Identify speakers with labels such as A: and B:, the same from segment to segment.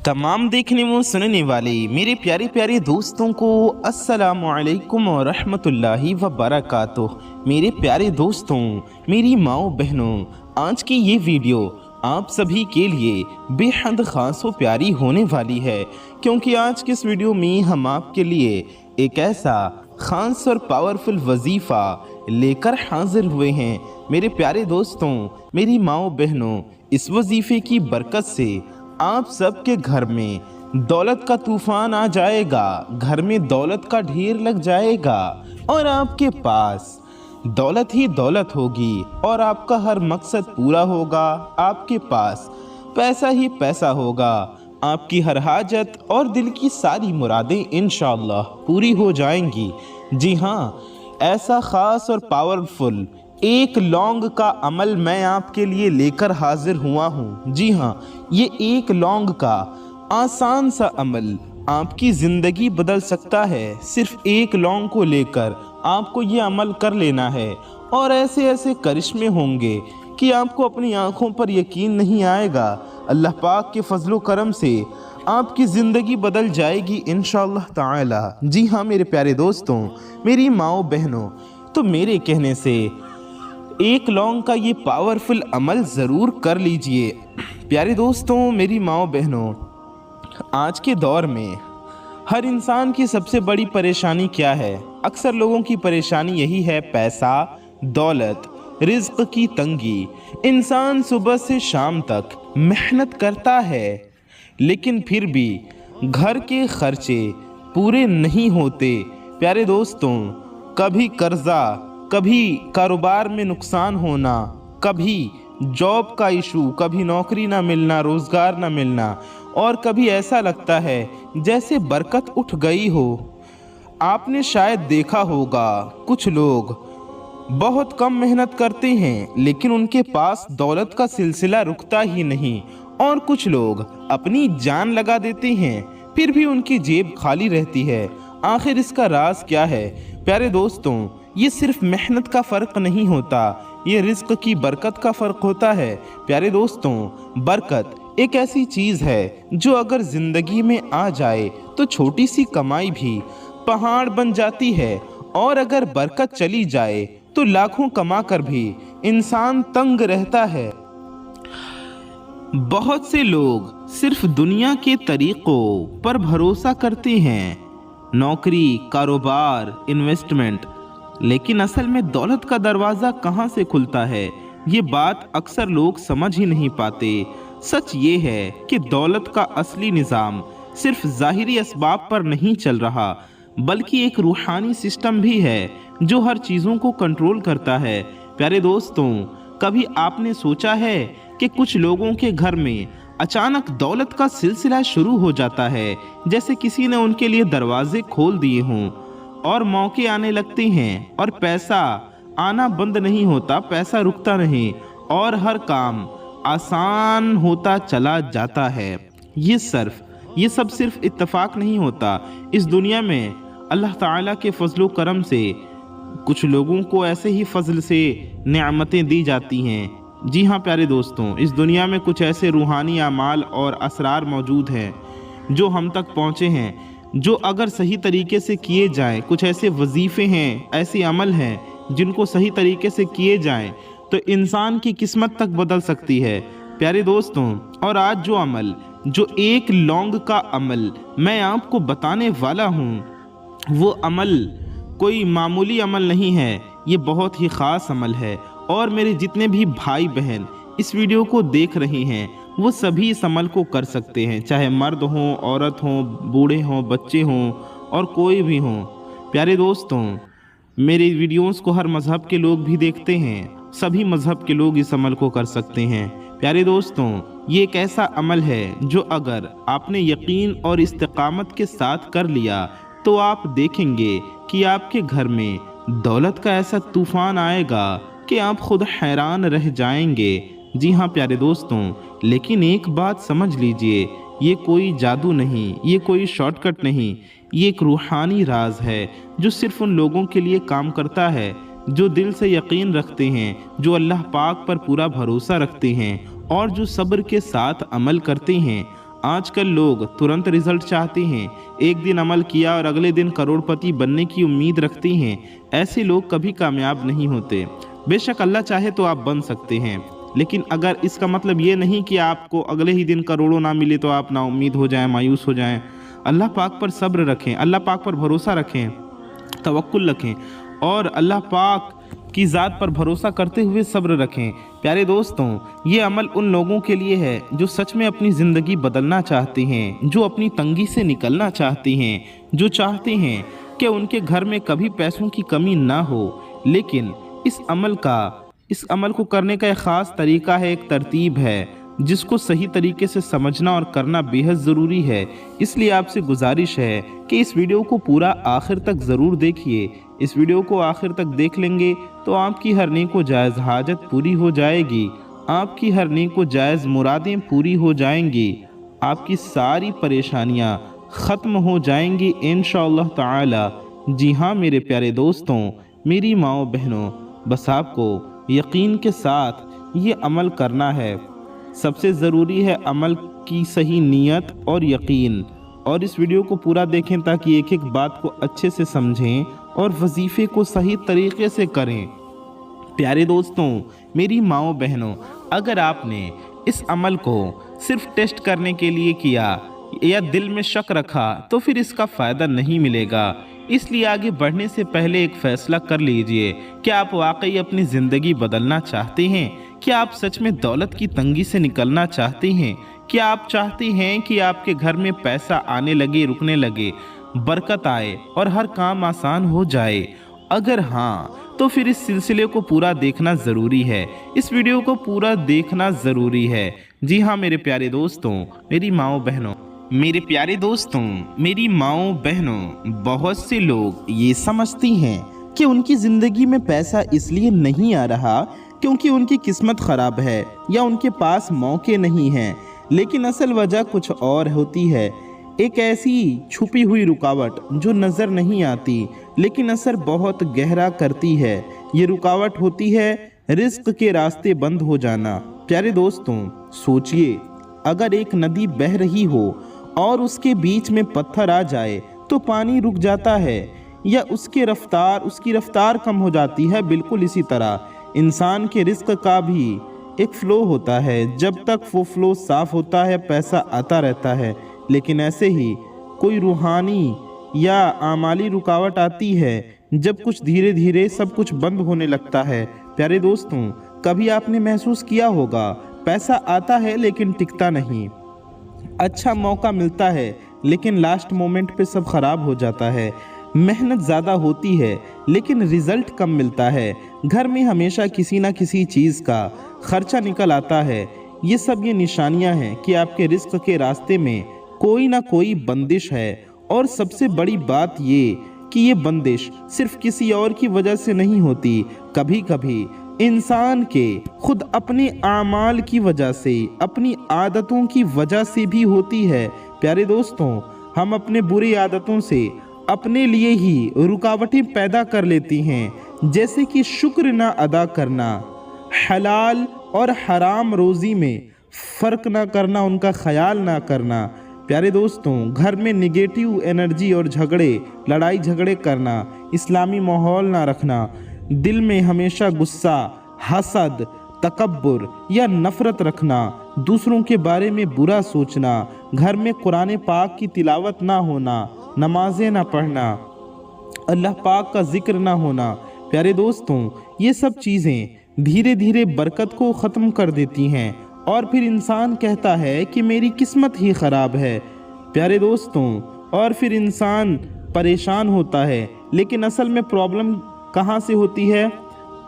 A: तमाम देखने व सुनने वाले मेरे प्यारे प्यारे दोस्तों को अस्सलामु अलैकुम व रहमतुल्लाहि व बरकातुह। मेरे प्यारे दोस्तों, मेरी माओ बहनों, आज की ये वीडियो आप सभी के लिए बेहद ख़ास व प्यारी होने वाली है, क्योंकि आज की इस वीडियो में हम आपके लिए एक ऐसा ख़ास और पावरफुल वजीफ़ा लेकर हाजिर हुए हैं। मेरे प्यारे दोस्तों, मेरी माओ बहनों, इस वजीफ़े की बरकत से आप सबके घर में दौलत का तूफान आ जाएगा, घर में दौलत का ढेर लग जाएगा और आपके पास दौलत ही दौलत होगी और आपका हर मकसद पूरा होगा। आपके पास पैसा ही पैसा होगा, आपकी हर हाजत और दिल की सारी मुरादें इंशाअल्लाह पूरी हो जाएंगी। जी हाँ, ऐसा ख़ास और पावरफुल एक लौंग का अमल मैं आपके लिए लेकर हाजिर हुआ हूँ। जी हाँ, ये एक लौंग का आसान सा अमल आपकी ज़िंदगी बदल सकता है। सिर्फ एक लौंग को लेकर आपको ये अमल कर लेना है और ऐसे ऐसे करिश्मे होंगे कि आपको अपनी आँखों पर यकीन नहीं आएगा। अल्लाह पाक के फजलो करम से आपकी ज़िंदगी बदल जाएगी इंशाअल्लाह ताला। जी हाँ मेरे प्यारे दोस्तों, मेरी माओ बहनों, तो मेरे कहने से एक लौंग का ये पावरफुल अमल ज़रूर कर लीजिए। प्यारे दोस्तों, मेरी माओ बहनों, आज के दौर में हर इंसान की सबसे बड़ी परेशानी क्या है? अक्सर लोगों की परेशानी यही है, पैसा, दौलत, रिज्क की तंगी। इंसान सुबह से शाम तक मेहनत करता है, लेकिन फिर भी घर के खर्चे पूरे नहीं होते। प्यारे दोस्तों, कभी कर्जा, कभी कारोबार में नुकसान होना, कभी जॉब का इशू, कभी नौकरी ना मिलना, रोज़गार ना मिलना, और कभी ऐसा लगता है जैसे बरकत उठ गई हो। आपने शायद देखा होगा कुछ लोग बहुत कम मेहनत करते हैं, लेकिन उनके पास दौलत का सिलसिला रुकता ही नहीं, और कुछ लोग अपनी जान लगा देते हैं, फिर भी उनकी जेब खाली रहती है। आखिर इसका राज क्या है? प्यारे दोस्तों, ये सिर्फ मेहनत का फ़र्क नहीं होता, ये रिज़्क की बरकत का फ़र्क होता है। प्यारे दोस्तों, बरकत एक ऐसी चीज़ है जो अगर ज़िंदगी में आ जाए तो छोटी सी कमाई भी पहाड़ बन जाती है, और अगर बरकत चली जाए तो लाखों कमा कर भी इंसान तंग रहता है। बहुत से लोग सिर्फ दुनिया के तरीक़ों पर भरोसा करते हैं, नौकरी, कारोबार, इन्वेस्टमेंट, लेकिन असल में दौलत का दरवाज़ा कहाँ से खुलता है, ये बात अक्सर लोग समझ ही नहीं पाते। सच ये है कि दौलत का असली निज़ाम सिर्फ ज़ाहिरी असबाब पर नहीं चल रहा, बल्कि एक रूहानी सिस्टम भी है जो हर चीज़ों को कंट्रोल करता है। प्यारे दोस्तों, कभी आपने सोचा है कि कुछ लोगों के घर में अचानक दौलत का सिलसिला शुरू हो जाता है, जैसे किसी ने उनके लिए दरवाजे खोल दिए हों और मौके आने लगते हैं, और पैसा आना बंद नहीं होता, पैसा रुकता नहीं, और हर काम आसान होता चला जाता है। ये सब सिर्फ इत्तेफाक नहीं होता। इस दुनिया में अल्लाह ताला के फजलो करम से कुछ लोगों को ऐसे ही फजल से नेमतें दी जाती हैं। जी हाँ प्यारे दोस्तों, इस दुनिया में कुछ ऐसे रूहानी आमाल और असरार मौजूद हैं जो हम तक पहुँचे हैं, जो अगर सही तरीके से किए जाएं, कुछ ऐसे वजीफ़े हैं, ऐसे अमल हैं जिनको सही तरीके से किए जाएं तो इंसान की किस्मत तक बदल सकती है। प्यारे दोस्तों, और आज जो एक लौंग का अमल मैं आपको बताने वाला हूँ, वो अमल कोई मामूली अमल नहीं है, ये बहुत ही ख़ास अमल है। और मेरे जितने भी भाई बहन इस वीडियो को देख रहे हैं, वो सभी इस अमल को कर सकते हैं, चाहे मर्द हों, औरत हों, बूढ़े हों, बच्चे हों, और कोई भी हों। प्यारे दोस्तों, मेरे वीडियोस को हर मज़हब के लोग भी देखते हैं, सभी मज़हब के लोग इस अमल को कर सकते हैं। प्यारे दोस्तों, ये एक ऐसा अमल है जो अगर आपने यकीन और इस्तिकामत के साथ कर लिया तो आप देखेंगे कि आपके घर में दौलत का ऐसा तूफ़ान आएगा कि आप खुद हैरान रह जाएंगे। जी हाँ प्यारे दोस्तों, लेकिन एक बात समझ लीजिए, ये कोई जादू नहीं, ये कोई शॉर्टकट नहीं, ये एक रूहानी राज है जो सिर्फ उन लोगों के लिए काम करता है जो दिल से यकीन रखते हैं, जो अल्लाह पाक पर पूरा भरोसा रखते हैं और जो सब्र के साथ अमल करते हैं। आजकल लोग तुरंत रिजल्ट चाहते हैं, एक दिन अमल किया और अगले दिन करोड़पति बनने की उम्मीद रखते हैं। ऐसे लोग कभी कामयाब नहीं होते। बेशक अल्लाह चाहे तो आप बन सकते हैं, लेकिन अगर इसका मतलब ये नहीं कि आपको अगले ही दिन करोड़ों ना मिले तो आप नाउम्मीद हो जाएं, मायूस हो जाएं। अल्लाह पाक पर सब्र रखें, अल्लाह पाक पर भरोसा रखें, तवक्कुल रखें और अल्लाह पाक की ज़ात पर भरोसा करते हुए सब्र रखें। प्यारे दोस्तों, ये अमल उन लोगों के लिए है जो सच में अपनी ज़िंदगी बदलना चाहते हैं, जो अपनी तंगी से निकलना चाहते हैं, जो चाहते हैं कि उनके घर में कभी पैसों की कमी ना हो। लेकिन इस अमल को करने का एक ख़ास तरीका है, एक तरतीब है जिसको सही तरीके से समझना और करना बेहद ज़रूरी है। इसलिए आपसे गुजारिश है कि इस वीडियो को पूरा आखिर तक ज़रूर देखिए। इस वीडियो को आखिर तक देख लेंगे तो आपकी हर नेक व जायज़ हाजत पूरी हो जाएगी, आपकी हर नेक व जायज़ मुरादें पूरी हो जाएंगी, आपकी सारी परेशानियां ख़त्म हो जाएंगी इंशाअल्लाह ताला। जी हाँ मेरे प्यारे दोस्तों, मेरी माओ बहनों, बस आपको यकीन के साथ ये अमल करना है। सबसे ज़रूरी है अमल की सही नीयत और यकीन। और इस वीडियो को पूरा देखें ताकि एक एक बात को अच्छे से समझें और वजीफ़े को सही तरीके से करें। प्यारे दोस्तों, मेरी माओ बहनों, अगर आपने इस अमल को सिर्फ टेस्ट करने के लिए किया या दिल में शक रखा तो फिर इसका फ़ायदा नहीं मिलेगा। इसलिए आगे बढ़ने से पहले एक फ़ैसला कर लीजिए। क्या आप वाकई अपनी ज़िंदगी बदलना चाहते हैं? क्या आप सच में दौलत की तंगी से निकलना चाहते हैं? क्या आप चाहते हैं कि आपके घर में पैसा आने लगे, रुकने लगे, बरकत आए और हर काम आसान हो जाए? अगर हाँ, तो फिर इस सिलसिले को पूरा देखना ज़रूरी है, इस वीडियो को पूरा देखना ज़रूरी है। जी हाँ मेरे प्यारे दोस्तों, मेरी माओ बहनों, मेरे प्यारे दोस्तों, मेरी माओ बहनों, बहुत से लोग ये समझती हैं कि उनकी ज़िंदगी में पैसा इसलिए नहीं आ रहा क्योंकि उनकी किस्मत ख़राब है या उनके पास मौके नहीं हैं। लेकिन असल वजह कुछ और होती है, एक ऐसी छुपी हुई रुकावट जो नज़र नहीं आती लेकिन असर बहुत गहरा करती है। ये रुकावट होती है रिस्क के रास्ते बंद हो जाना। प्यारे दोस्तों, सोचिए, अगर एक नदी बह रही हो और उसके बीच में पत्थर आ जाए तो पानी रुक जाता है या उसकी रफ्तार कम हो जाती है। बिल्कुल इसी तरह इंसान के रिस्क का भी एक फ़्लो होता है। जब तक वो फ़्लो साफ़ होता है पैसा आता रहता है, लेकिन ऐसे ही कोई रूहानी या आमाली रुकावट आती है जब कुछ धीरे धीरे सब कुछ बंद होने लगता है। प्यारे दोस्तों, कभी आपने महसूस किया होगा, पैसा आता है लेकिन टिकता नहीं, अच्छा मौका मिलता है लेकिन लास्ट मोमेंट पे सब ख़राब हो जाता है, मेहनत ज़्यादा होती है लेकिन रिज़ल्ट कम मिलता है, घर में हमेशा किसी ना किसी चीज़ का खर्चा निकल आता है। ये निशानियां हैं कि आपके रिस्क के रास्ते में कोई ना कोई बंदिश है। और सबसे बड़ी बात ये कि ये बंदिश सिर्फ किसी और की वजह से नहीं होती, कभी कभी इंसान के खुद अपने आमाल की वजह से, अपनी आदतों की वजह से भी होती है। प्यारे दोस्तों, हम अपने बुरी आदतों से अपने लिए ही रुकावटें पैदा कर लेती हैं, जैसे कि शुक्र ना अदा करना, हलाल और हराम रोज़ी में फ़र्क ना करना, उनका ख्याल ना करना। प्यारे दोस्तों, घर में निगेटिव एनर्जी और लड़ाई झगड़े करना, इस्लामी माहौल ना रखना, दिल में हमेशा गुस्सा, हसद, तकब्बुर या नफ़रत रखना, दूसरों के बारे में बुरा सोचना, घर में कुरान पाक की तिलावत ना होना, नमाजें ना पढ़ना, अल्लाह पाक का जिक्र ना होना। प्यारे दोस्तों, ये सब चीज़ें धीरे धीरे बरकत को ख़त्म कर देती हैं और फिर इंसान कहता है कि मेरी किस्मत ही ख़राब है। प्यारे दोस्तों, और फिर इंसान परेशान होता है। लेकिन असल में प्रॉब्लम कहाँ से होती है?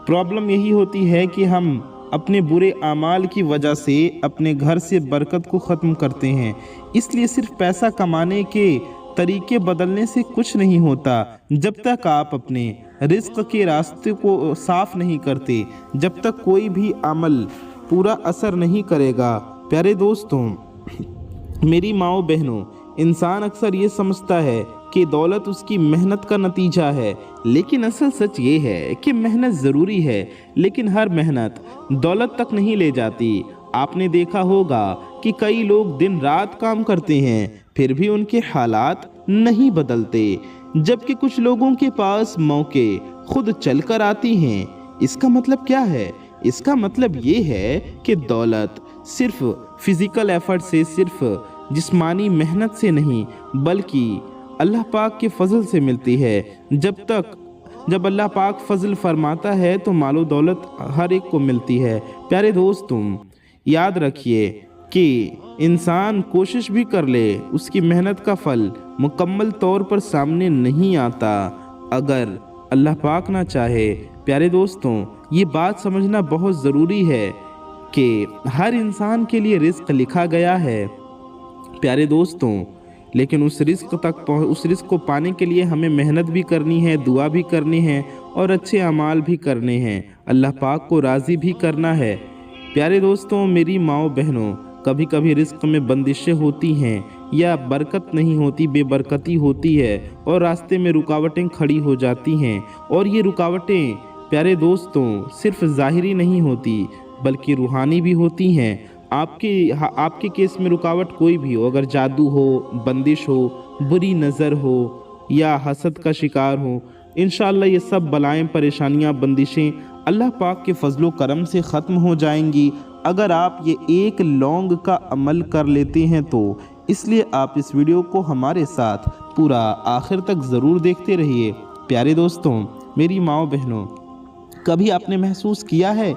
A: प्रॉब्लम यही होती है कि हम अपने बुरे आमाल की वजह से अपने घर से बरकत को ख़त्म करते हैं। इसलिए सिर्फ पैसा कमाने के तरीके बदलने से कुछ नहीं होता। जब तक आप अपने रिस्क के रास्ते को साफ नहीं करते, जब तक कोई भी अमल पूरा असर नहीं करेगा। प्यारे दोस्तों, मेरी माओ बहनों, इंसान अक्सर ये समझता है कि दौलत उसकी मेहनत का नतीजा है, लेकिन असल सच ये है कि मेहनत ज़रूरी है, लेकिन हर मेहनत दौलत तक नहीं ले जाती। आपने देखा होगा کہ कई लोग दिन रात काम करते हैं फिर भी उनके हालात नहीं बदलते, जबकि कुछ लोगों के पास मौके खुद चलकर आती हैं। इसका मतलब क्या है? इसका मतलब ये है कि दौलत सिर्फ फिजिकल एफर्ट से, सिर्फ जिस्मानी मेहनत से नहीं, बल्कि अल्लाह पाक के फजल से मिलती है। जब अल्लाह पाक फजल फरमाता है तो मालो दौलत हर एक को मिलती है। प्यारे दोस्तों, याद रखिए कि इंसान कोशिश भी कर ले, उसकी मेहनत का फल मुकम्मल तौर पर सामने नहीं आता अगर अल्लाह पाक ना चाहे। प्यारे दोस्तों, ये बात समझना बहुत ज़रूरी है कि हर इंसान के लिए रिस्क लिखा गया है प्यारे दोस्तों, लेकिन उस रिस्क को पाने के लिए हमें मेहनत भी करनी है, दुआ भी करनी है और अच्छे अमाल भी करने हैं, अल्लाह पाक को राज़ी भी करना है। प्यारे दोस्तों, मेरी माओ बहनों, कभी कभी रिस्क में बंदिशें होती हैं या बरकत नहीं होती, बेबरकती होती है और रास्ते में रुकावटें खड़ी हो जाती हैं। और ये रुकावटें प्यारे दोस्तों सिर्फ ज़ाहिरी नहीं होती बल्कि रूहानी भी होती हैं। आपके केस में रुकावट कोई भी हो, अगर जादू हो, बंदिश हो, बुरी नज़र हो या हसद का शिकार हो, इंशाअल्लाह ये सब बलाएं, परेशानियां, बंदिशें अल्लाह पाक के फजलो करम से ख़त्म हो जाएंगी अगर आप ये एक लौंग का अमल कर लेते हैं तो। इसलिए आप इस वीडियो को हमारे साथ पूरा आखिर तक ज़रूर देखते रहिए। प्यारे दोस्तों, मेरी माओ बहनों, कभी आपने महसूस किया है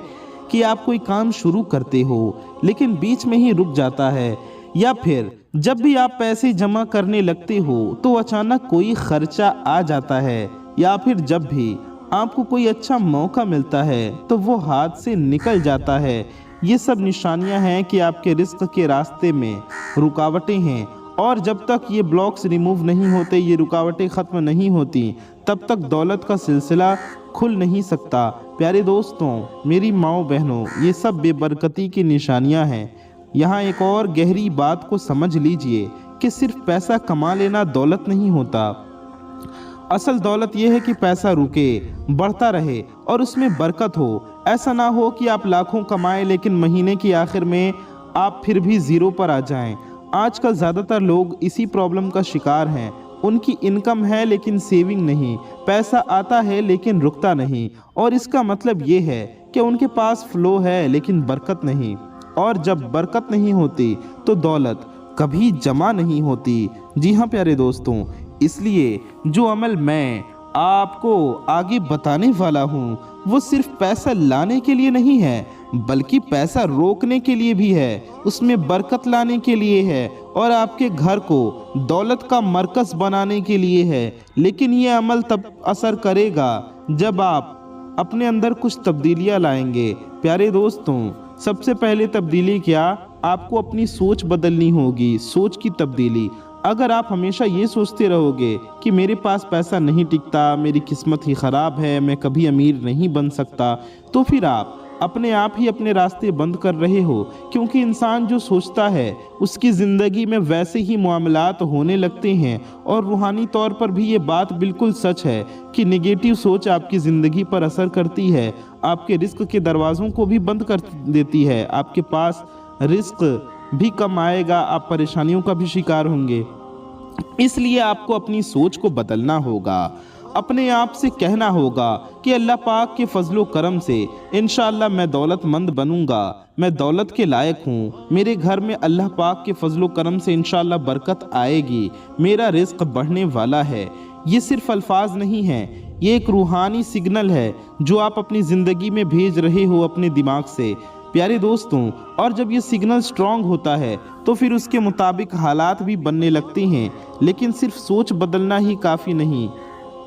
A: कि आप कोई काम शुरू करते हो लेकिन बीच में ही रुक जाता है, या फिर जब भी आप पैसे जमा करने लगते हो तो अचानक कोई खर्चा आ जाता है, या फिर जब भी आपको कोई अच्छा मौका मिलता है तो वो हाथ से निकल जाता है। ये सब निशानियां हैं कि आपके रिस्क के रास्ते में रुकावटें हैं, और जब तक ये ब्लॉक्स रिमूव नहीं होते, ये रुकावटें ख़त्म नहीं होती, तब तक दौलत का सिलसिला खुल नहीं सकता। प्यारे दोस्तों, मेरी माओ बहनों, ये सब बेबरकती की निशानियां हैं। यहाँ एक और गहरी बात को समझ लीजिए कि सिर्फ पैसा कमा लेना दौलत नहीं होता। असल दौलत यह है कि पैसा रुके, बढ़ता रहे और उसमें बरकत हो। ऐसा ना हो कि आप लाखों कमाएं लेकिन महीने की आखिर में आप फिर भी ज़ीरो पर आ जाएं। आजकल ज़्यादातर लोग इसी प्रॉब्लम का शिकार हैं। उनकी इनकम है लेकिन सेविंग नहीं, पैसा आता है लेकिन रुकता नहीं, और इसका मतलब ये है कि उनके पास फ्लो है लेकिन बरकत नहीं, और जब बरकत नहीं होती तो दौलत कभी जमा नहीं होती। जी हाँ प्यारे दोस्तों, इसलिए जो अमल मैं आपको आगे बताने वाला हूँ वो सिर्फ पैसा लाने के लिए नहीं है बल्कि पैसा रोकने के लिए भी है, उसमें बरकत लाने के लिए है और आपके घर को दौलत का मरकज़ बनाने के लिए है। लेकिन ये अमल तब असर करेगा जब आप अपने अंदर कुछ तब्दीलियाँ लाएंगे। प्यारे दोस्तों, सबसे पहले तब्दीली क्या? आपको अपनी सोच बदलनी होगी, सोच की तब्दीली। अगर आप हमेशा ये सोचते रहोगे कि मेरे पास पैसा नहीं टिकता, मेरी किस्मत ही ख़राब है, मैं कभी अमीर नहीं बन सकता, तो फिर आप अपने आप ही अपने रास्ते बंद कर रहे हो। क्योंकि इंसान जो सोचता है उसकी ज़िंदगी में वैसे ही मामलात होने लगते हैं। और रूहानी तौर पर भी ये बात बिल्कुल सच है कि नेगेटिव सोच आपकी ज़िंदगी पर असर करती है, आपके रिस्क के दरवाज़ों को भी बंद कर देती है। आपके पास रिस्क भी कम आएगा, आप परेशानियों का भी शिकार होंगे। इसलिए आपको अपनी सोच को बदलना होगा। अपने आप से कहना होगा कि अल्लाह पाक के फजलो करम से इंशाअल्लाह मैं दौलतमंद बनूंगा, मैं दौलत के लायक हूँ, मेरे घर में अल्लाह पाक के फजलो करम से इंशाअल्लाह बरकत आएगी, मेरा रिस्क बढ़ने वाला है। ये सिर्फ अल्फाज नहीं हैं, ये एक रूहानी सिग्नल है जो आप अपनी ज़िंदगी में भेज रहे हो अपने दिमाग से। प्यारे दोस्तों, और जब ये सिग्नल स्ट्रांग होता है तो फिर उसके मुताबिक हालात भी बनने लगते हैं। लेकिन सिर्फ सोच बदलना ही काफ़ी नहीं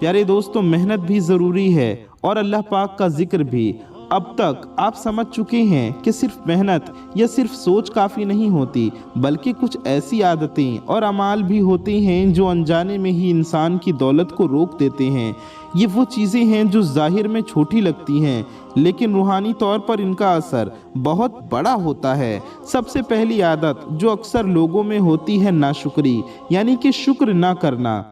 A: प्यारे दोस्तों, मेहनत भी ज़रूरी है और अल्लाह पाक का जिक्र भी। अब तक आप समझ चुके हैं कि सिर्फ मेहनत या सिर्फ सोच काफ़ी नहीं होती बल्कि कुछ ऐसी आदतें और अमाल भी होते हैं जो अनजाने में ही इंसान की दौलत को रोक देते हैं। ये वो चीज़ें हैं जो ज़ाहिर में छोटी लगती हैं लेकिन रूहानी तौर पर इनका असर बहुत बड़ा होता है। सबसे पहली आदत जो अक्सर लोगों में होती है नाशुक्री, यानी कि शुक्र ना करना।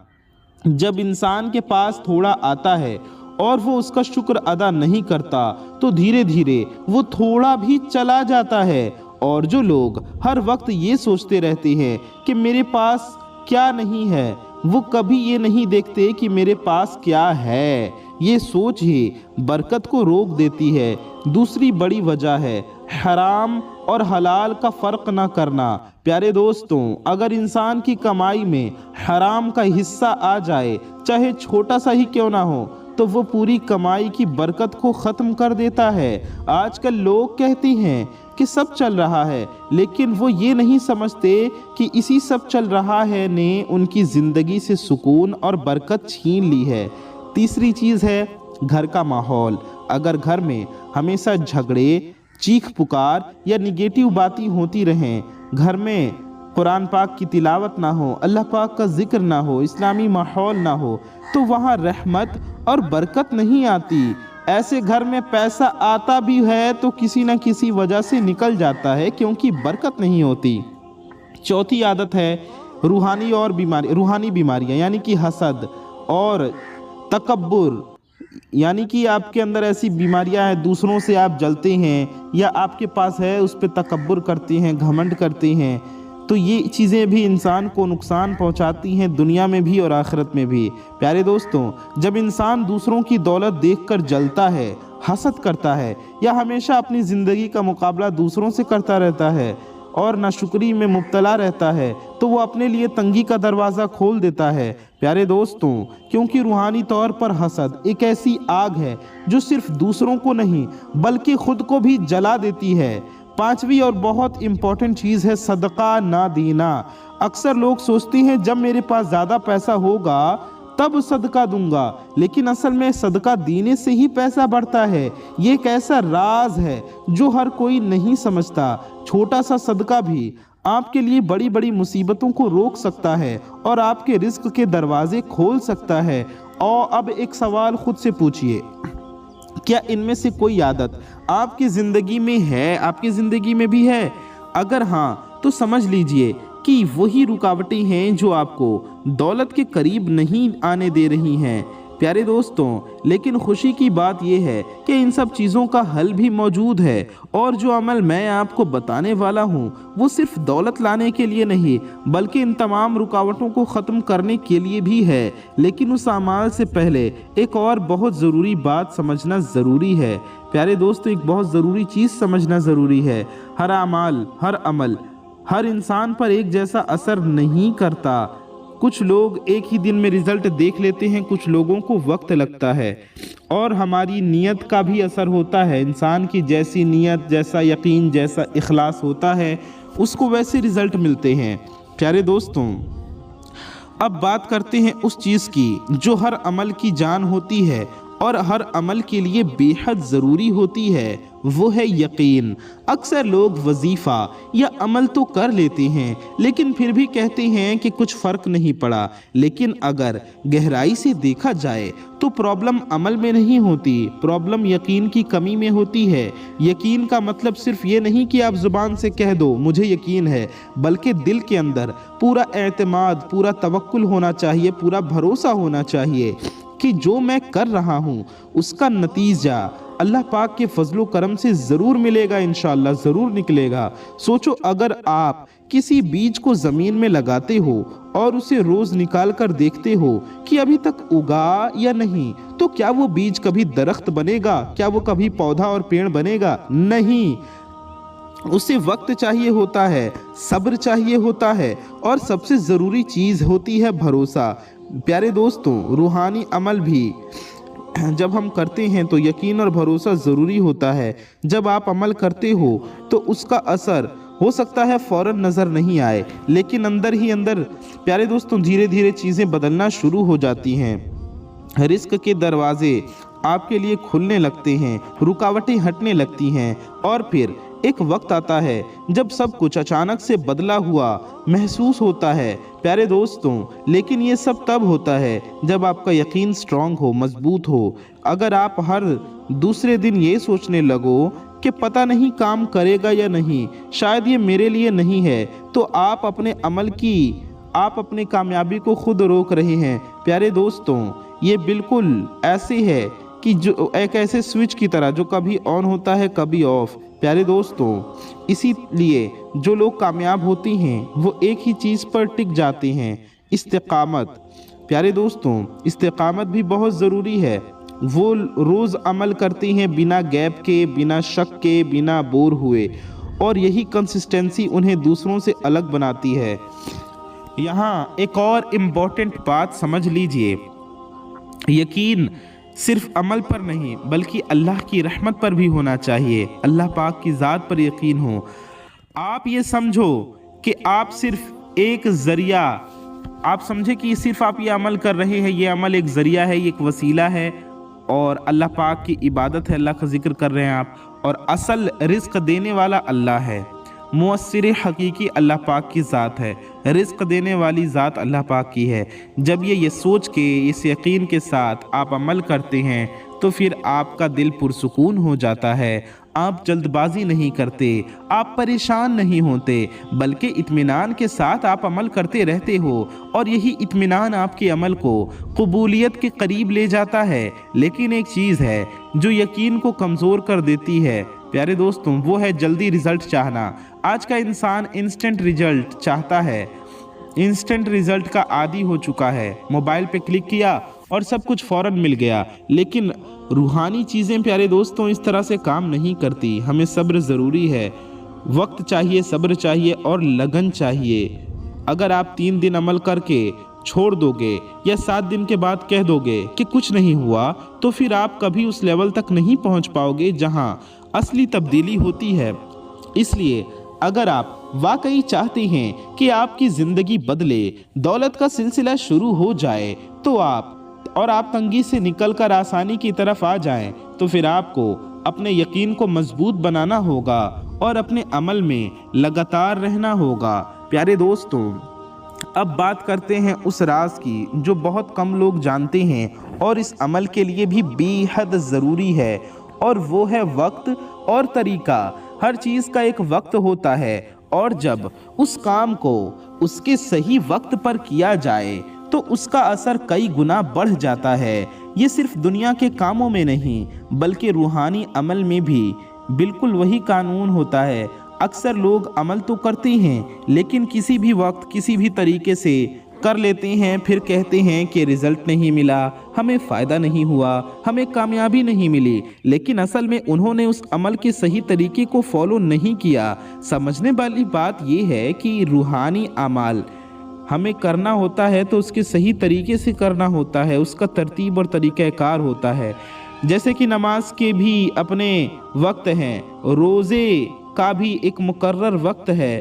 A: जब इंसान के पास थोड़ा आता है और वो उसका शुक्र अदा नहीं करता तो धीरे धीरे वो थोड़ा भी चला जाता है اور جو لوگ ہر وقت یہ سوچتے رہتے ہیں کہ میرے پاس کیا نہیں ہے، وہ کبھی یہ نہیں دیکھتے کہ میرے پاس کیا ہے۔ یہ سوچ ہی برکت کو روک دیتی ہے۔ دوسری بڑی وجہ ہے حرام اور حلال کا فرق نہ کرنا۔ پیارے دوستوں، اگر انسان کی کمائی میں حرام کا حصہ آ جائے، چاہے چھوٹا سا ہی کیوں نہ ہو، تو وہ پوری کمائی کی برکت کو ختم کر دیتا ہے۔ آج کل لوگ کہتے ہیں کہ سب چل رہا ہے، لیکن وہ یہ نہیں سمجھتے کہ اسی سب چل رہا ہے نے ان کی زندگی سے سکون اور برکت چھین لی ہے۔ تیسری چیز ہے گھر کا ماحول۔ اگر گھر میں ہمیشہ جھگڑے، چیخ پکار یا نگیٹیو باتیں ہوتی رہیں، گھر میں قرآن پاک کی تلاوت نہ ہو، اللہ پاک کا ذکر نہ ہو، اسلامی ماحول نہ ہو، تو وہاں رحمت اور برکت نہیں آتی۔ ایسے گھر میں پیسہ آتا بھی ہے تو کسی نہ کسی وجہ سے نکل جاتا ہے، کیونکہ برکت نہیں ہوتی۔ چوتھی عادت ہے روحانی بیماریاں، یعنی کہ حسد اور تکبر، یعنی کہ آپ کے اندر ایسی بیماریاں ہیں، دوسروں سے آپ جلتے ہیں یا آپ کے پاس ہے اس پہ تکبر کرتے ہیں، گھمنڈ کرتے ہیں، تو یہ چیزیں بھی انسان کو نقصان پہنچاتی ہیں، دنیا میں بھی اور آخرت میں بھی۔ پیارے دوستوں، جب انسان دوسروں کی دولت دیکھ کر جلتا ہے، حسد کرتا ہے یا ہمیشہ اپنی زندگی کا مقابلہ دوسروں سے کرتا رہتا ہے اور ناشکری میں مبتلا رہتا ہے، تو وہ اپنے لیے تنگی کا دروازہ کھول دیتا ہے۔ پیارے دوستوں، کیونکہ روحانی طور پر حسد ایک ایسی آگ ہے جو صرف دوسروں کو نہیں بلکہ خود کو بھی جلا دیتی ہے۔ پانچویں اور بہت امپورٹنٹ چیز ہے صدقہ نہ دینا۔ اکثر لوگ سوچتے ہیں جب میرے پاس زیادہ پیسہ ہوگا تب صدقہ دوں گا، لیکن اصل میں صدقہ دینے سے ہی پیسہ بڑھتا ہے۔ یہ ایک ایسا راز ہے جو ہر کوئی نہیں سمجھتا۔ چھوٹا سا صدقہ بھی آپ کے لیے بڑی بڑی مصیبتوں کو روک سکتا ہے اور آپ کے رزق کے دروازے کھول سکتا ہے۔ اور اب ایک سوال خود سے پوچھئے، کیا ان میں سے کوئی عادت آپ کی زندگی میں ہے، آپ کی زندگی میں بھی ہے؟ اگر ہاں تو سمجھ لیجئے کہ وہی رکاوٹیں ہیں جو آپ کو دولت کے قریب نہیں آنے دے رہی ہیں۔ پیارے دوستوں، لیکن خوشی کی بات یہ ہے کہ ان سب چیزوں کا حل بھی موجود ہے، اور جو عمل میں آپ کو بتانے والا ہوں وہ صرف دولت لانے کے لیے نہیں بلکہ ان تمام رکاوٹوں کو ختم کرنے کے لیے بھی ہے۔ لیکن اس اعمال سے پہلے ایک اور بہت ضروری بات سمجھنا ضروری ہے۔ پیارے دوستوں، ایک بہت ضروری چیز سمجھنا ضروری ہے۔ ہر عمل ہر انسان پر ایک جیسا اثر نہیں کرتا۔ کچھ لوگ ایک ہی دن میں رزلٹ دیکھ لیتے ہیں، کچھ لوگوں کو وقت لگتا ہے، اور ہماری نیت کا بھی اثر ہوتا ہے۔ انسان کی جیسی نیت، جیسا یقین، جیسا اخلاص ہوتا ہے، اس کو ویسے رزلٹ ملتے ہیں۔ پیارے دوستوں، اب بات کرتے ہیں اس چیز کی جو ہر عمل کی جان ہوتی ہے اور ہر عمل کے لیے بے حد ضروری ہوتی ہے، وہ ہے یقین۔ اکثر لوگ وظیفہ یا عمل تو کر لیتے ہیں لیکن پھر بھی کہتے ہیں کہ کچھ فرق نہیں پڑا، لیکن اگر گہرائی سے دیکھا جائے تو پرابلم عمل میں نہیں ہوتی، پرابلم یقین کی کمی میں ہوتی ہے۔ یقین کا مطلب صرف یہ نہیں کہ آپ زبان سے کہہ دو مجھے یقین ہے، بلکہ دل کے اندر پورا اعتماد، پورا توکل ہونا چاہیے، پورا بھروسہ ہونا چاہیے کہ جو میں کر رہا ہوں اس کا نتیجہ اللہ پاک کے فضل و کرم سے ضرور ملے گا، انشاءاللہ ضرور نکلے گا۔ سوچو، اگر آپ کسی بیج کو زمین میں لگاتے ہو اور اسے روز نکال کر دیکھتے ہو کہ ابھی تک اگا یا نہیں، تو کیا وہ بیج کبھی درخت بنے گا؟ کیا وہ کبھی پودا اور پیڑ بنے گا؟ نہیں۔ اسے وقت چاہیے ہوتا ہے، صبر چاہیے ہوتا ہے، اور سب سے ضروری چیز ہوتی ہے بھروسہ۔ پیارے دوستوں، روحانی عمل بھی جب ہم کرتے ہیں تو یقین اور بھروسہ ضروری ہوتا ہے۔ جب آپ عمل کرتے ہو تو اس کا اثر ہو سکتا ہے فوراً نظر نہیں آئے، لیکن اندر ہی اندر پیارے دوستوں دھیرے دھیرے چیزیں بدلنا شروع ہو جاتی ہیں۔ رزق کے دروازے آپ کے لیے کھلنے لگتے ہیں، رکاوٹیں ہٹنے لگتی ہیں، اور پھر ایک وقت آتا ہے جب سب کچھ اچانک سے بدلا ہوا محسوس ہوتا ہے۔ پیارے دوستوں، لیکن یہ سب تب ہوتا ہے جب آپ کا یقین سٹرونگ ہو، مضبوط ہو۔ اگر آپ ہر دوسرے دن یہ سوچنے لگو کہ پتہ نہیں کام کرے گا یا نہیں، شاید یہ میرے لیے نہیں ہے، تو آپ اپنے کامیابی کو خود روک رہے ہیں۔ پیارے دوستوں، یہ بالکل ایسے ہے کہ جو ایک ایسے سوئچ کی طرح جو کبھی آن ہوتا ہے کبھی آف۔ प्यारे दोस्तों, इसीलिए जो लोग कामयाब होते हैं वो एक ही चीज़ पर टिक जाते हैं, इस्तिकामत। प्यारे दोस्तों, इस्तिकामत भी बहुत ज़रूरी है। वो रोज़ अमल करते हैं बिना गैप के, बिना शक के, बिना बोर हुए, और यही कंसिस्टेंसी उन्हें दूसरों से अलग बनाती है। यहाँ एक और इम्पोर्टेंट बात समझ लीजिए, यकीन सिर्फ अमल पर नहीं बल्कि अल्लाह की रहमत पर भी होना चाहिए। अल्लाह पाक की ज़ात पर यकीन हो। आप ये समझो कि आप सिर्फ एक ज़रिया, आप समझे कि सिर्फ आप ये अमल कर रहे हैं, ये अमल एक ज़रिया है, ये एक वसीला है, और अल्लाह पाक की इबादत है, अल्लाह का जिक्र कर रहे हैं आप, और असल रिज़्क़ देने वाला अल्लाह है। मुअस्सिर हकीकी अल्लाह पाक की ज़ात है, रिज़्क़ देने वाली ज़ात अल्लाह पाक की है। जब ये सोच के, इस यकीन के साथ आप अमल करते हैं तो फिर आपका दिल पुरसुकून हो जाता है। आप जल्दबाजी नहीं करते, आप परेशान नहीं होते, बल्कि इत्मीनान के साथ आप अमल करते रहते हो, और यही इत्मीनान आपके अमल को कबूलियत के करीब ले जाता है। लेकिन एक चीज़ है जो यकीन को कमज़ोर कर देती है प्यारे दोस्तों, वो है जल्दी रिज़ल्ट चाहना। आज का इंसान इंस्टेंट रिज़ल्ट चाहता है, इंस्टेंट रिज़ल्ट का आदी हो चुका है। मोबाइल पे क्लिक किया और सब कुछ फ़ौरन मिल गया। लेकिन रूहानी चीज़ें प्यारे दोस्तों इस तरह से काम नहीं करती। हमें सब्र ज़रूरी है, वक्त चाहिए, सब्र चाहिए और लगन चाहिए। अगर आप 3 दिन अमल करके छोड़ दोगे या 7 दिन के बाद कह दोगे कि कुछ नहीं हुआ, तो फिर आप कभी उस लेवल तक नहीं पहुंच पाओगे जहां असली तब्दीली होती है। इसलिए अगर आप वाकई चाहते हैं कि आपकी ज़िंदगी बदले, दौलत का सिलसिला शुरू हो जाए, तो आप तंगी से निकलकर आसानी की तरफ आ जाएं, तो फिर आपको अपने यकीन को मजबूत बनाना होगा और अपने अमल में लगातार रहना होगा। प्यारे दोस्तों, अब बात करते हैं उस राज की जो बहुत कम लोग जानते हैं और इस अमल के लिए भी बेहद ज़रूरी है, और वो है वक्त और तरीका। हर चीज़ का एक वक्त होता है, और जब उस काम को उसके सही वक्त पर किया जाए तो उसका असर कई गुना बढ़ जाता है। ये सिर्फ दुनिया के कामों में नहीं बल्कि रूहानी अमल में भी बिल्कुल वही कानून होता है। अक्सर लोग अमल तो करते हैं लेकिन किसी भी वक्त किसी भी तरीके से कर लेते हैं, फिर कहते हैं कि रिज़ल्ट नहीं मिला, हमें फ़ायदा नहीं हुआ, हमें कामयाबी नहीं मिली। लेकिन असल में उन्होंने उस अमल के सही तरीके को फॉलो नहीं किया। समझने वाली बात यह है कि रूहानी अमल हमें करना होता है तो उसके सही तरीके से करना होता है, उसका तरतीब और तरीक़ाकार होता है। जैसे कि नमाज के भी अपने वक्त हैं, रोज़े का भी एक मुकर्रर वक्त है।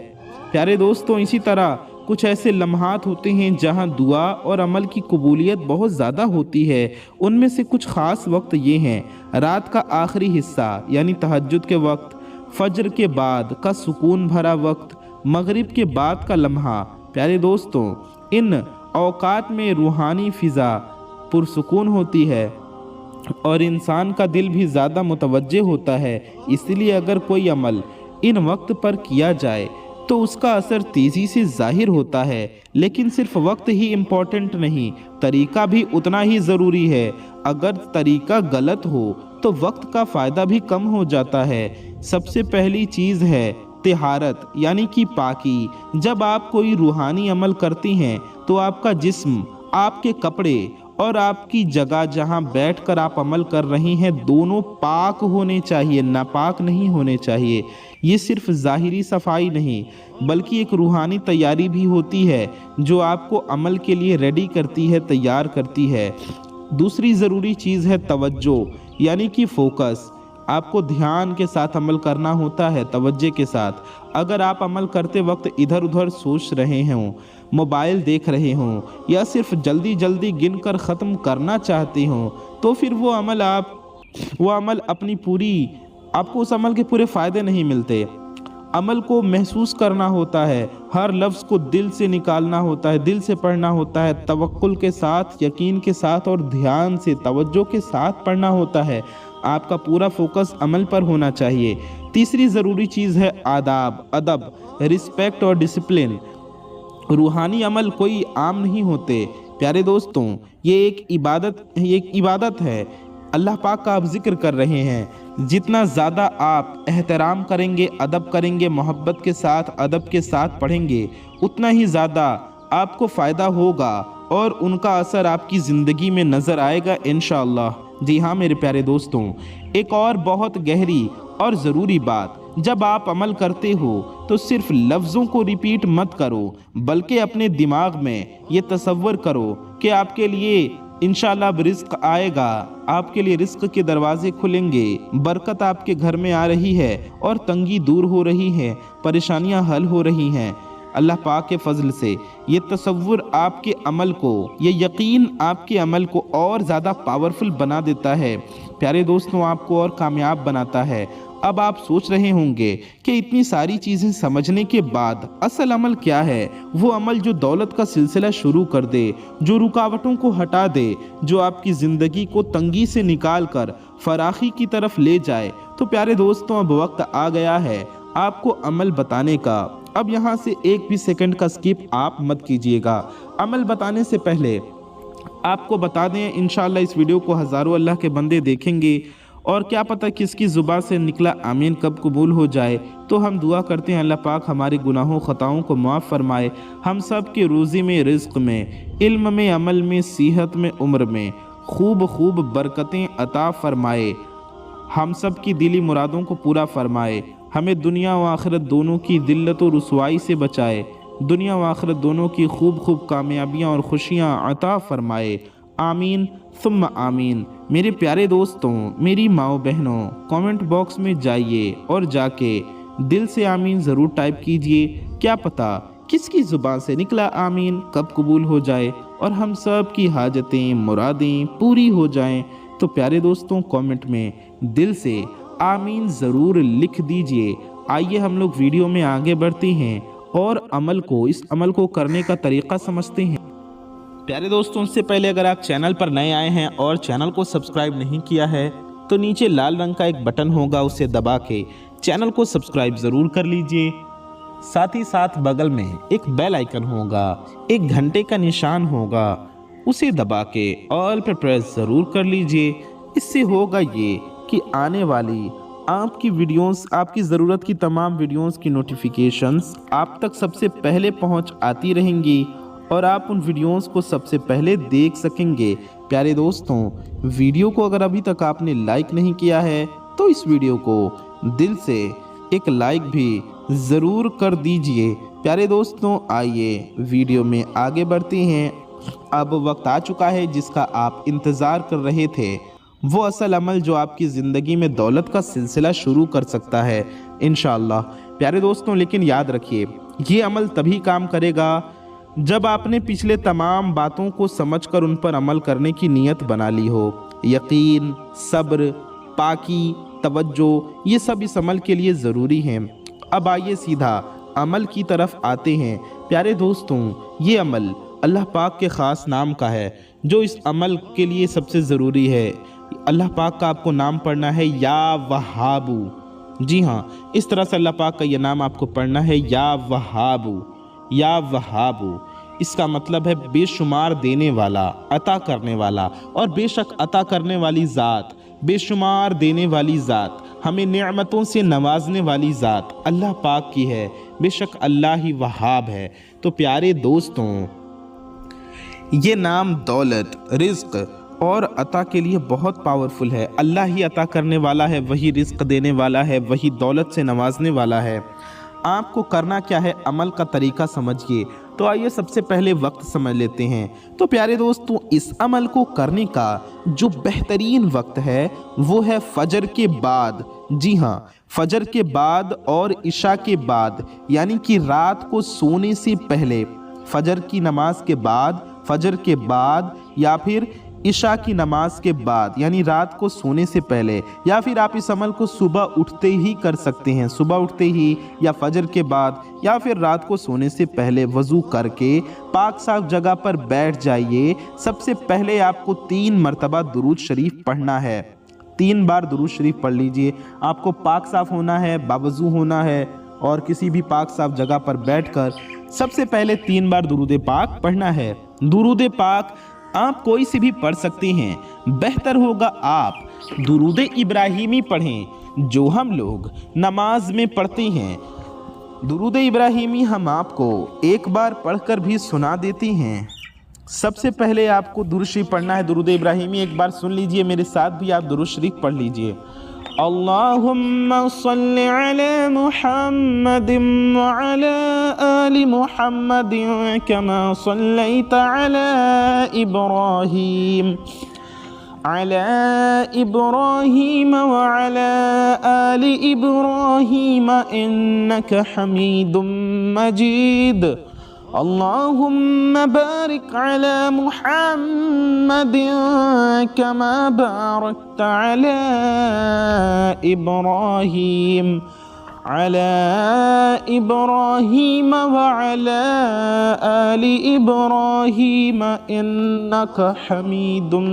A: प्यारे दोस्तों, इसी तरह कुछ ऐसे लम्हात होते हैं जहां दुआ और अमल की कबूलियत बहुत ज़्यादा होती है। उनमें से कुछ ख़ास वक्त ये हैं: रात का आखिरी हिस्सा यानी तहज्जुद के वक्त, फजर के बाद का सुकून भरा वक्त, मगरिब के बाद का लम्हा। प्यारे दोस्तों, इन औकात में रूहानी फ़िज़ा पुरसुकून होती है और इंसान का दिल भी ज़्यादा मुतवज्जे होता है। इसलिए अगर कोई अमल इन वक्त पर किया जाए तो उसका असर तेज़ी से ज़ाहिर होता है। लेकिन सिर्फ वक्त ही इम्पोर्टेंट नहीं, तरीका भी उतना ही ज़रूरी है। अगर तरीका गलत हो तो वक्त का फ़ायदा भी कम हो जाता है। सबसे पहली चीज़ है तिहारत यानी कि पाकी। जब आप कोई रूहानी अमल करते हैं तो आपका जिस्म, आपके कपड़े और आपकी जगह जहां बैठकर आप अमल कर रहे हैं दोनों पाक होने चाहिए, नापाक नहीं होने चाहिए। ये सिर्फ ज़ाहिरी सफाई नहीं बल्कि एक रूहानी तैयारी भी होती है जो आपको अमल के लिए रेडी करती है, तैयार करती है। दूसरी ज़रूरी चीज़ है तवज्जो यानी कि फोकस। आपको ध्यान के साथ अमल करना होता है, तवज्जो के साथ। अगर आप अमल करते वक्त इधर उधर सोच रहे हों, मोबाइल देख रहे हों या सिर्फ जल्दी जल्दी गिन कर ख़त्म करना चाहते हों, तो फिर वो अमल अपनी पूरी आपको उस अमल के पूरे फ़ायदे नहीं मिलते। अमल को महसूस करना होता है, हर लफ्ज़ को दिल से निकालना होता है, दिल से पढ़ना होता है, तवक्कुल के साथ, यकीन के साथ और ध्यान से, तवज्जो के साथ पढ़ना होता है। आपका पूरा फोकस अमल पर होना चाहिए। तीसरी ज़रूरी चीज़ है आदाब, अदब, रिस्पेक्ट और डिसिप्लिन। रूहानी अमल कोई आम नहीं होते प्यारे दोस्तों, ये एक इबादत है। अल्लाह पाक का आप जिक्र कर रहे हैं। जितना ज़्यादा आप एहतराम करेंगे, अदब करेंगे, मोहब्बत के साथ, अदब के साथ पढ़ेंगे, उतना ही ज़्यादा आपको फ़ायदा होगा और उनका असर आपकी ज़िंदगी में नज़र आएगा इंशाअल्लाह। जी हाँ मेरे प्यारे दोस्तों, एक और बहुत गहरी और ज़रूरी बात, जब आप अमल करते हो तो सिर्फ लफ्ज़ों को रिपीट मत करो, बल्कि अपने दिमाग में ये तसव्वुर करो कि आपके लिए इंशाअल्लाह अब रिज़्क़ आएगा, आपके लिए रिज़्क़ के दरवाजे खुलेंगे, बरकत आपके घर में आ रही है और तंगी दूर हो रही है, परेशानियां हल हो रही हैं अल्लाह पाक के फजल से। ये तसव्वुर आपके अमल को, ये यकीन आपके अमल को और ज़्यादा पावरफुल बना देता है प्यारे दोस्तों, आपको और कामयाब बनाता है। अब आप सोच रहे होंगे कि इतनी सारी चीज़ें समझने के बाद असल अमल क्या है? वो अमल जो दौलत का सिलसिला शुरू कर दे, जो रुकावटों को हटा दे, जो आपकी ज़िंदगी को तंगी से निकाल कर फराखी की तरफ ले जाए। तो प्यारे दोस्तों, अब वक्त आ गया है आपको अमल बताने का। अब यहाँ से एक भी सेकंड का स्किप आप मत कीजिएगा। अमल बताने से पहले आपको बता दें, इंशाअल्लाह इस वीडियो को हज़ारों अल्लाह के बंदे देखेंगे और क्या पता किसकी ज़ुबान से निकला आमीन कब कबूल हो जाए। तो हम दुआ करते हैं अल्लाह पाक हमारे गुनाहों ख़ताओं को माफ़ फरमाए, हम सब के रोज़ी में, रिज़्क़ में, इल्म में, अमल में, सेहत में, उम्र में खूब खूब बरकतें अता फरमाए, हम सब की दिली मुरादों को पूरा फरमाए, हमें दुनिया व आखिरत दोनों की दिल्लत व रुसवाई से बचाए, दुनिया व आखिरत दोनों की खूब खूब कामयाबियाँ और खुशियाँ अता फरमाए। आमीन सुम्मा आमीन। मेरे प्यारे दोस्तों, मेरी माओ बहनों, कमेंट बॉक्स में जाइए और जाके दिल से आमीन ज़रूर टाइप कीजिए। क्या पता किसकी ज़ुबान से निकला आमीन कब कबूल हो जाए और हम सब की हाजतें, मुरादें पूरी हो जाएं। तो प्यारे दोस्तों, कमेंट में दिल से आमीन ज़रूर लिख दीजिए। आइए हम लोग वीडियो में आगे बढ़ते हैं और इस अमल को करने का तरीक़ा समझते हैं। प्यारे दोस्तों, उससे पहले अगर आप चैनल पर नए आए हैं और चैनल को सब्सक्राइब नहीं किया है तो नीचे लाल रंग का एक बटन होगा, उसे दबा के चैनल को सब्सक्राइब ज़रूर कर लीजिए। साथ ही साथ बगल में एक बेल आइकन होगा, एक घंटे का निशान होगा, उसे दबा के ऑल पे प्रेस ज़रूर कर लीजिए। इससे होगा ये कि आने वाली आपकी वीडियोस, आपकी ज़रूरत की तमाम वीडियोस की नोटिफिकेशंस आप तक सबसे पहले पहुंच आती रहेंगी और आप उन वीडियोस को सबसे पहले देख सकेंगे। प्यारे दोस्तों, वीडियो को अगर अभी तक आपने लाइक नहीं किया है तो इस वीडियो को दिल से एक लाइक भी ज़रूर कर दीजिए। प्यारे दोस्तों, आइए वीडियो में आगे बढ़ते हैं। अब वक्त आ चुका है जिसका आप इंतज़ार कर रहे थे, वो असल अमल जो आपकी ज़िंदगी में दौलत का सिलसिला शुरू कर सकता है इंशाअल्लाह। प्यारे दोस्तों, लेकिन याद रखिए, ये अमल तभी काम करेगा जब आपने पिछले तमाम बातों को समझकर उन पर अमल करने की नीयत बना ली हो। यकीन, सब्र, पाकी, तवज्जो, ये सब इस अमल के लिए ज़रूरी हैं। अब आइए सीधा अमल की तरफ आते हैं। प्यारे दोस्तों, ये अमल अल्लाह पाक के ख़ास नाम का है जो इस अमल के लिए सबसे ज़रूरी है। अल्लाह पाक का आपको नाम पढ़ना है, या वहाबू। जी हाँ, इस तरह से अल्लाह पाक का ये नाम आपको पढ़ना है, या वहाबू, या वहाबू। इसका मतलब है बेशुमार देने वाला, अता करने वाला। और बेशक अता करने वाली ज़ात, बेशुमार देने वाली ज़ात, हमें नेमतों से नवाजने वाली ज़ात अल्लाह पाक की है। बेशक अल्लाह ही वहाब है। तो प्यारे दोस्तों, ये नाम दौलत, रिज़्क़ और अता के लिए बहुत पावरफुल है। अल्लाह ही अता करने वाला है, वही रिज़्क़ देने वाला है, वही दौलत से नवाजने वाला है। आपको करना क्या है, अमल का तरीका समझिए। तो आइए सबसे पहले वक्त समझ लेते हैं। तो प्यारे दोस्तों, इस अमल को करने का जो बेहतरीन वक्त है वो है फजर के बाद। जी हाँ, फजर के बाद और इशा के बाद, यानी कि रात को सोने से पहले, फजर की नमाज के बाद, फजर के बाद या फिर इशा की नमाज के बाद, यानी रात को सोने से पहले, या फिर आप इस अमल को सुबह उठते ही कर सकते हैं। सुबह उठते ही या फजर के बाद या फिर रात को सोने से पहले वज़ू करके पाक साफ जगह पर बैठ जाइए। सबसे पहले आपको 3 मरतबा दुरूद शरीफ पढ़ना है। 3 बार दुरूद शरीफ पढ़ लीजिए। आपको पाक साफ होना है, बावज़ू होना है और किसी भी पाक साफ जगह पर बैठकर सबसे पहले 3 बार दुरूद पाक पढ़ना है। दुरूद पाक आप कोई से भी पढ़ सकते हैं। बेहतर होगा आप दुरूद इब्राहिमी पढ़ें जो हम लोग नमाज में पढ़ते हैं। दुरूद इब्राहिमी हम आपको एक बार पढ़कर भी सुना देते हैं। सबसे पहले आपको दुरूद शरीफ पढ़ना है। दुरूद इब्राहिमी एक बार सुन लीजिए, मेरे साथ भी आप दुरूद शरीफ पढ़ लीजिए। अल्लाहुम्मा सल्लि अला मुहम्मदिन व अला आलि मुहम्मदिन कमा सल्लैता अला इब्राहीम व अला आलि इब्राहीम इन्नका हमीदुम मजीद। अल्लाहुम्मा बारिक अला मुहम्मदिन कमा बारकता अला इब्राहीम व अला आलि इब्राहीम इन्नका हमीदुम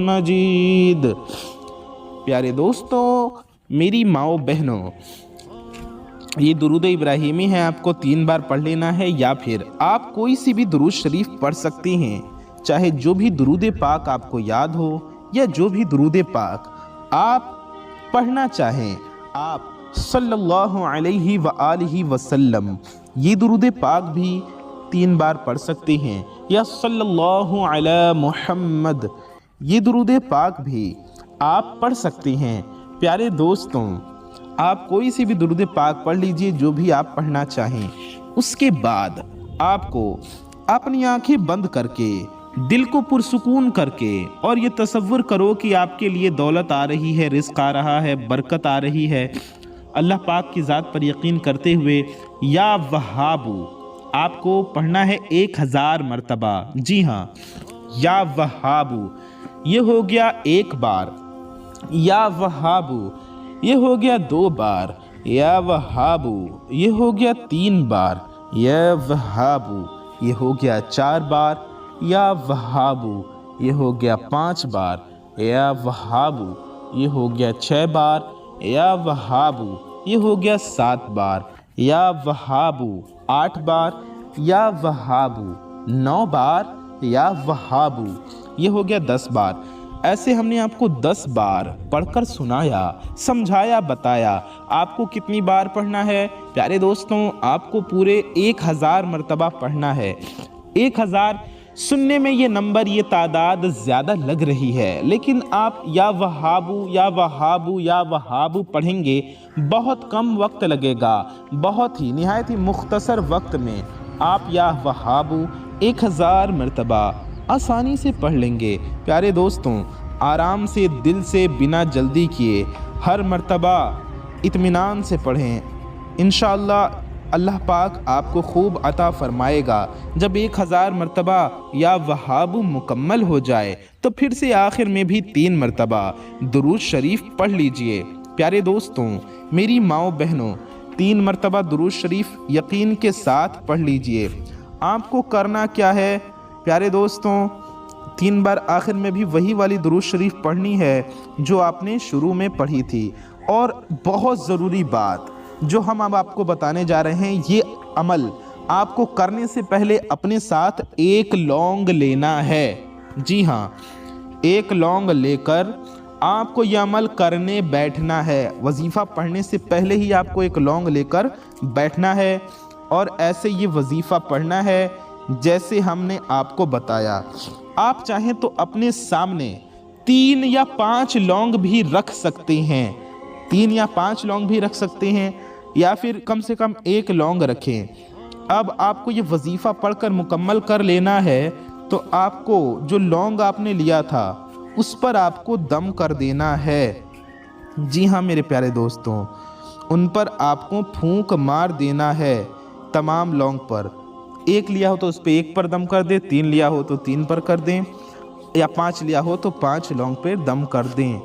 A: मजीद। प्यारे दोस्तों, मेरी माओ बहनों, ये दुरूद इब्राहिमी है, आपको 3 बार पढ़ लेना है, या फिर आप कोई सी भी दुरूद शरीफ पढ़ सकते हैं, चाहे जो भी दुरूद पाक आपको याद हो या जो भी दुरूद पाक आप पढ़ना चाहें। आप सल्लल्लाहु अलैहि व आलिहि वसल्लम ये दुरूद पाक भी 3 बार पढ़ सकते हैं, या सल्लल्लाहु अला मुहम्मद ये दुरूद पाक भी आप पढ़ सकते हैं। प्यारे दोस्तों, आप कोई सी भी दुरूद पाक पढ़ लीजिए जो भी आप पढ़ना चाहें। उसके बाद आपको अपनी आंखें बंद करके, दिल को पुरसुकून करके, और ये तसव्वुर करो कि आपके लिए दौलत आ रही है, रिज़्क़ आ रहा है, बरकत आ रही है। अल्लाह पाक की ज़ात पर यकीन करते हुए या वहाबू आपको पढ़ना है 1000 मरतबा। जी हाँ, या वहाबू ये हो गया 1 बार, या वहाबू ये हो गया 2 बार, या वहाबू ये हो गया 3 बार, या वहाबू ये हो गया 4 बार, या वहाबू ये हो गया 5 बार, या वहाबू ये हो गया 6 बार, या वहाबू ये हो गया 7 बार, या वहाबू 8 बार, या वहाबू 9 बार, या वहाबू ये हो गया 10 बार। ऐसे हमने आपको 10 बार पढ़कर सुनाया, समझाया, बताया। आपको कितनी बार पढ़ना है? प्यारे दोस्तों, आपको पूरे 1000 मरतबा पढ़ना है। 1000 सुनने में ये नंबर, ये तादाद ज़्यादा लग रही है, लेकिन आप या वहाबू या वहाबू या वहाबू पढ़ेंगे, बहुत कम वक्त लगेगा, बहुत ही निहायत ही मुख्तसर वक्त में आप या वहाबू 1000 मरतबा आसानी से पढ़ लेंगे। प्यारे दोस्तों, आराम से, दिल से, बिना जल्दी किए हर मर्तबा इत्मीनान से पढ़ें। इंशाअल्लाह अल्लाह पाक आपको खूब अता फरमाएगा। जब 1000 मरतबा या वहाबू मुकम्मल हो जाए तो फिर से आखिर में भी 3 मरतबा दुरूद शरीफ पढ़ लीजिए। प्यारे दोस्तों, मेरी माओ बहनों, 3 मरतबा दुरूद शरीफ यकीन के साथ पढ़ लीजिए। आपको करना क्या है? प्यारे दोस्तों, 3 बार आखिर में भी वही वाली दुरूद शरीफ पढ़नी है जो आपने शुरू में पढ़ी थी। और बहुत ज़रूरी बात जो हम अब आपको बताने जा रहे हैं, ये अमल आपको करने से पहले अपने साथ 1 लौंग लेना है। जी हाँ, 1 लौंग लेकर आपको यह अमल करने बैठना है। वजीफ़ा पढ़ने से पहले ही आपको 1 लौंग लेकर बैठना है और ऐसे ये वजीफ़ा पढ़ना है जैसे हमने आपको बताया। आप चाहें तो अपने सामने 3 या 5 लौंग भी रख सकते हैं, 3 या 5 लौंग भी रख सकते हैं, या फिर कम से कम 1 लौंग रखें। अब आपको ये वजीफ़ा पढ़कर मुकम्मल कर लेना है, तो आपको जो लौंग आपने लिया था उस पर आपको दम कर देना है। जी हाँ मेरे प्यारे दोस्तों, उन पर आपको फूंक मार देना है तमाम लौंग पर। 1 लिया हो तो उस पर 1 पर दम कर दें, 3 लिया हो तो 3 पर कर दें, या 5 लिया हो तो 5 लौंग पर दम कर दें।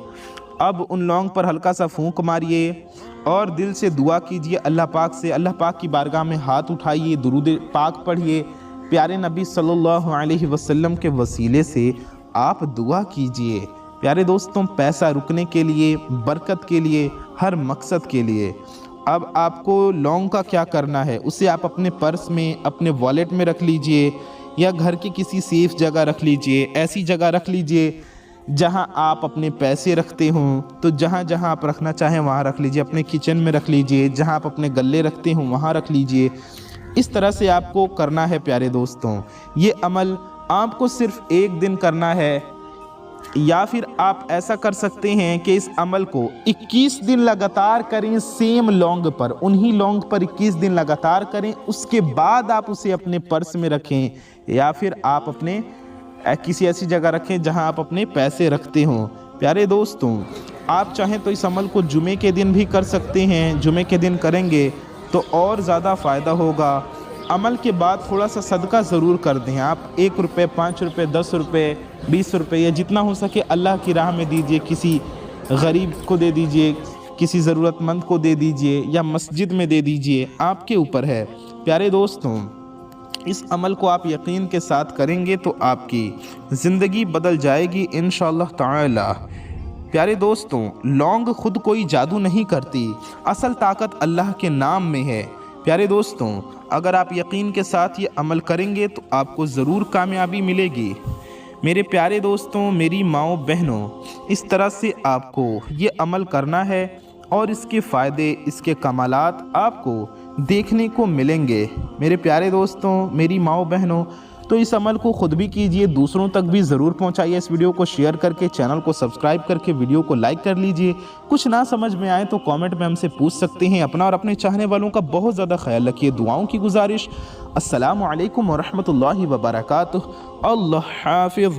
A: अब उन लौंग पर हल्का सा फूंक मारिए और दिल से दुआ कीजिए अल्लाह पाक से। अल्लाह पाक की बारगाह में हाथ उठाइए, दुरूद पाक पढ़िए, प्यारे नबी सल्लल्लाहु अलैहि वसल्लम के वसीले से आप दुआ कीजिए। प्यारे दोस्तों, पैसा रुकने के लिए, बरकत के लिए, हर मकसद के लिए। अब आपको लौंग का क्या करना है, उसे आप अपने पर्स में, अपने वॉलेट में रख लीजिए, या घर की किसी सेफ जगह रख लीजिए। ऐसी जगह रख लीजिए जहां आप अपने पैसे रखते हों, तो जहां जहां आप रखना चाहें वहां रख लीजिए। अपने किचन में रख लीजिए, जहां आप अपने गल्ले रखते हों वहां रख लीजिए। इस तरह से आपको करना है प्यारे दोस्तों। ये अमल आपको सिर्फ एक दिन करना है, या फिर आप ऐसा कर सकते हैं कि इस अमल को 21 दिन लगातार करें सेम लौंग पर, उन्हीं लौंग पर 21 दिन लगातार करें। उसके बाद आप उसे अपने पर्स में रखें, या फिर आप अपने किसी ऐसी जगह रखें जहां आप अपने पैसे रखते हों। प्यारे दोस्तों, आप चाहें तो इस अमल को जुमे के दिन भी कर सकते हैं। जुमे के दिन करेंगे तो और ज़्यादा फ़ायदा होगा। अमल के बाद थोड़ा सा सदका ज़रूर कर दें। आप 1 रुपये, 5 रुपये, 10 रुपये, 20 रुपये, या जितना हो सके अल्लाह की राह में दीजिए। किसी गरीब को दे दीजिए, किसी ज़रूरतमंद को दे दीजिए, या मस्जिद में दे दीजिए, आपके ऊपर है। प्यारे दोस्तों, इस अमल को आप यकीन के साथ करेंगे तो आपकी ज़िंदगी बदल जाएगी इंशाअल्लाह ताला। प्यारे दोस्तों, लौंग खुद कोई जादू नहीं करती, असल ताकत अल्लाह के नाम में है। प्यारे दोस्तों, अगर आप यकीन के साथ ये अमल करेंगे तो आपको ज़रूर कामयाबी मिलेगी। मेरे प्यारे दोस्तों, मेरी माओ बहनों, इस तरह से आपको ये अमल करना है और इसके फ़ायदे, इसके कमालात आपको देखने को मिलेंगे। मेरे प्यारे दोस्तों, मेरी माओ बहनों, तो इस अमल को ख़ुद भी कीजिए, दूसरों तक भी ज़रूर पहुंचाइए। इस वीडियो को शेयर करके, चैनल को सब्सक्राइब करके वीडियो को लाइक कर लीजिए। कुछ ना समझ में आए तो कमेंट में हमसे पूछ सकते हैं। अपना और अपने चाहने वालों का बहुत ज़्यादा ख्याल रखिए। दुआओं की गुजारिश। अस्सलामु अलैकुम व रहमतुल्लाहि व बरकातुहू। अल्लाह हाफ़िज़।